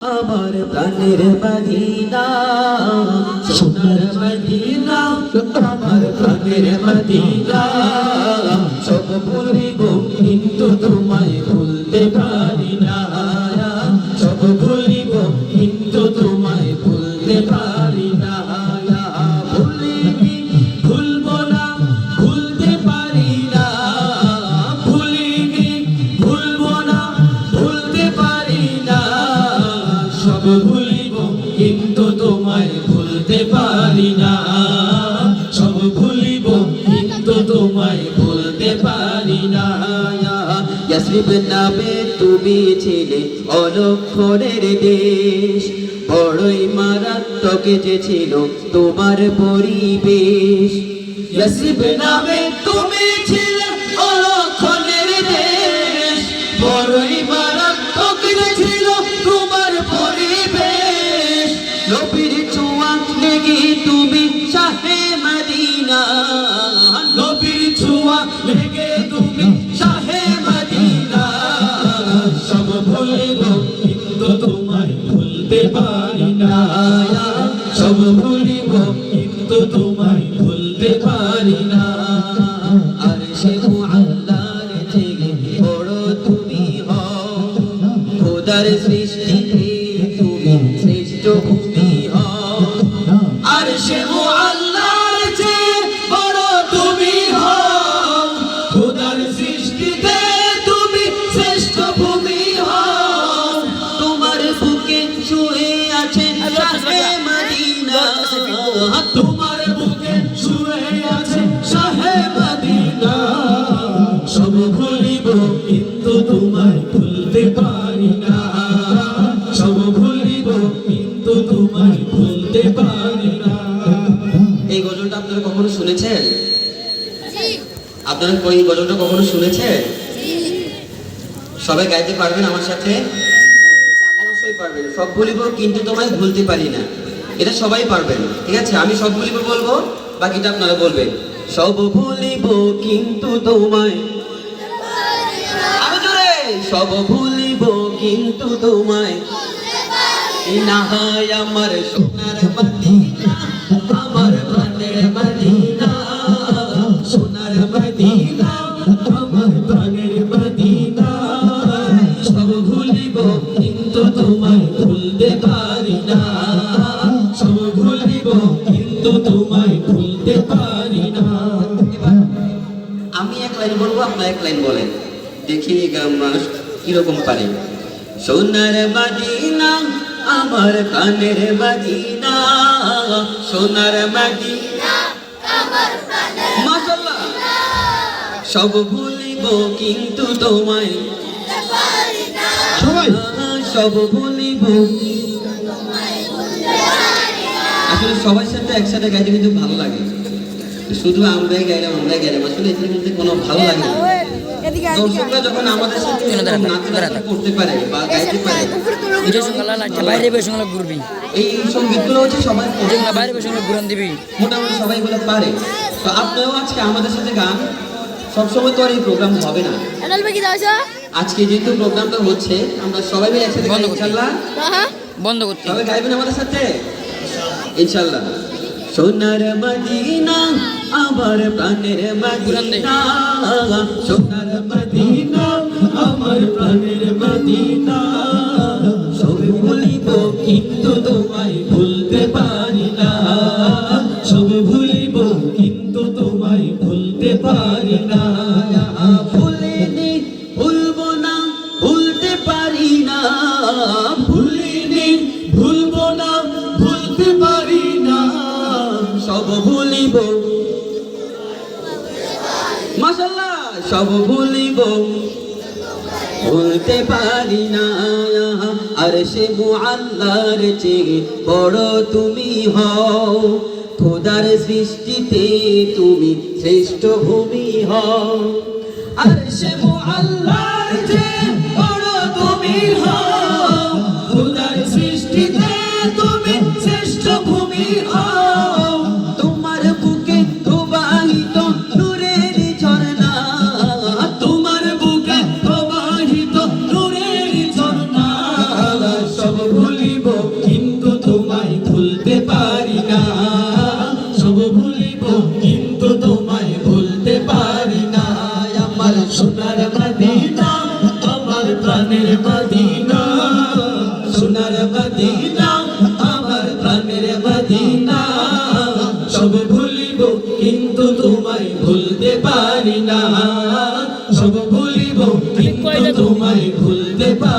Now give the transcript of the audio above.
আমার প্রাণের মদিনা সোনার মদিনা আমার প্রাণের মদিনা সব ভুলিব কিন্তু তোমায় ভুলতে পারি না সব ভুলিব কিন্তু তোমায় ভুলতে পারি না ভুলিনি ভুলবো না ভুলতে পারি না ভুলিনি ভুলবো না ভুলতে পারি না সব ভুলিব কিন্তু তোমায় ভুলতে পারি না সব ভুলিব কিন্তু তোমায় ভুলতে পারি না ইয়াসরিব নামে তুমি ছিলে অলক্ষণের দেশ বড়ই মারাত্মক যে ছিল তোমার পরিবেশ ইয়াসরিব নামে তুমি ছিলে অলক্ষণের দেশ বড়ই মারাত্মক যে ছিল তোমার পরিবেশ নবীর ছোঁয়া লেগে তুমি শাহে মদিনা নবীর ছোঁয়া লেগে তুমি শাহে মদিনা সব ভুলিব কিন্তু তোমায় ভুলতে পারি না সব ভুলিব কিন্তু তোমায় ভুলতে পারি না আর সে আল্লাহর থেকে বড় তুমি হও খোদার সৃষ্টিতে তুমি শ্রেষ্ঠ ভূমি হও আর সে আল্লাহর চেয়ে বড় তুমি হও খোদার সৃষ্টিতে তুমি শ্রেষ্ঠ ভূমি হও তোমার বুকে শুয়ে আছেন শাহে মদিনা তোমার বুকে শুয়ে আছেন শাহে মদিনা সব ভুলিব কিন্তু তোমায় ভুলতে পারি না সব ভুলিব কিন্তু তোমায় ভুলতে পারি না এই গজলটা আপনারা কখনো শুনেছেন আপনারা এই গজলটা কখনো শুনেছেন সবাই গাইতে পারবেন আমার সাথে অবশ্যই পারবেন সব ভুলিব কিন্তু তোমায় ভুলতে পারি না এটা সবাই পারবেন ঠিক আছে আমি সব ভুলিব বলবো বাকিটা আপনারা বলবেন সব ভুলিব কিন্তু তোমায় আরো জোরে সব ভুলিব কিন্তু তোমায় না হয় আমার সোনার মদিনা আমার প্রাণের মদিনা সোনার মদিনা আমার প্রাণের মদিনা সব ভুলিব কিন্তু তোমায় ভুলতে পারি না সব ভুলিব কিন্তু তোমায় ভুলতে পারি না আমি এক লাইন বলবো আপনার এক লাইন বলেন দেখি মানুষ কিরকম পারে সোনার মদিনা আমার প্রাণের মদিনা সোনার মদিনা আমার প্রাণের মাশাআল্লাহ সব ভুলিব কিন্তু তোমায় ভুলতে পারি না সবাই সব ভুলিব আসলে সবার সাথে একসাথে গাইতে কিন্তু ভালো লাগে শুধু আমরাই গাইলাম আসলে এর মধ্যে কোনো ভালো লাগে না দর্শকরা যখন আমাদের সাথে নাচতে করতে পারে বা গাইতে পারে বাইরে বসে ঘুরবি এই সঙ্গীতগুলো হচ্ছে সবাই বাইরে বসে ঘুরান দিবি মোটামুটি সবাই এগুলো পারে তো আপনিও আজকে আমাদের সাথে গান সবসময় তো আর এই প্রোগ্রাম হবে না আজকে যেহেতু প্রোগ্রামটা হচ্ছে আমরা সবাই মিলে একসাথে গাই ইনশাআল্লাহ বন্ধ করতে সবাই গাইবেন আমাদের সাথে ইনশাআল্লাহ সোনার মদিনা আমার প্রাণের মদিনা সোনার মদিনা আমার প্রাণের মদিনা সব ভুলিব কিন্তু তোমায় ভুলতে পারি না সব ভুলিব কিন্তু তোমায় ভুলতে পারি না ভুলিনি ভুলবো না ভুলতে পারি না ভুলিনি ভুলবো না ভুলতে পারি না সব ভুলিব মাশাআল্লাহ সব ভুলিব ভুলতে পারি না আর সে আল্লাহর চেয়ে বড় তুমি হও খোদার সৃষ্টিতে তুমি শ্রেষ্ঠ ভূমি হও আর সে আল্লাহর চেয়ে বড় তুমি হও খোদার সৃষ্টিতে তুমি শ্রেষ্ঠ ভূমি হও তোমার বুকে প্রবাহিত নূরের ঝর্ণা তোমার বুকে প্রবাহিত নূরের ঝর্ণা সব ভুল প্রাণের মদিনা সোনার মদিনা আমার প্রাণের মদিনা সব ভুলিব কিন্তু তোমায় ভুলতে পারি না সব ভুলিব কিন্তু তোমায় ভুলতে পারি